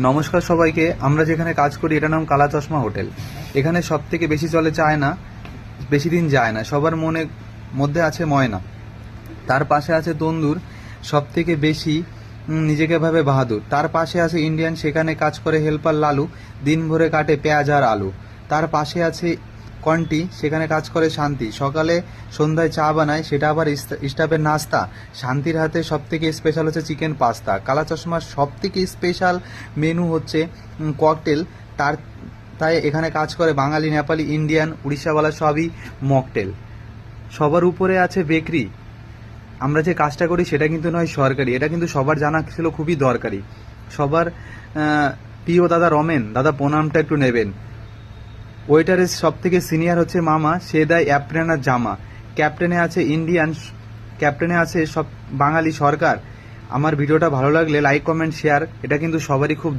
নমস্কার সবাইকে। আমরা যেখানে কাজ করি এটার নাম কালা চশমা হোটেল। এখানে সব থেকে বেশি চলে চায়না, বেশি দিন যায় না। সবার মধ্যে আছে ময়না, তার পাশে আছে তন্দুর, সব থেকে বেশি নিজেকে ভাবে বাহাদুর। তার পাশে আছে ইন্ডিয়ান, সেখানে কাজ করে হেল্পার লালু, দিন ভরে কাটে পেঁয়াজ আর আলু। তার পাশে আছে কন্টি, সেখানে কাজ করে শান্তি, সকালে সন্ধ্যায় চা বানায়, সেটা আবার স্টাফের নাস্তা। শান্তির হাতে সব থেকে স্পেশাল হচ্ছে চিকেন পাস্তা। কালা চশমার সব থেকে স্পেশাল মেনু হচ্ছে ককটেল। তাই এখানে কাজ করে বাঙালি, নেপালি, ইন্ডিয়ান, উড়িষ্যাওয়ালা, সবই মকটেল। সবার উপরে আছে বেকরি। আমরা যে কাজটা করি সেটা কিন্তু নয় সরকারি, এটা কিন্তু সবার জানা ছিল খুবই দরকারি। সবার প্রিয় দাদা রমেন, দাদা প্রণামটা একটু নেবেন। ওয়েটারের সব থেকে সিনিয়র হচ্ছে মামা, সে দেয় অ্যাপ্রেন আর জামা। ক্যাপ্টেনে আছে ইন্ডিয়ান, ক্যাপ্টেনে আছে সব বাঙালি সরকার। আমার ভিডিওটা ভালো লাগলে লাইক, কমেন্ট, শেয়ার, এটা কিন্তু সবারই খুব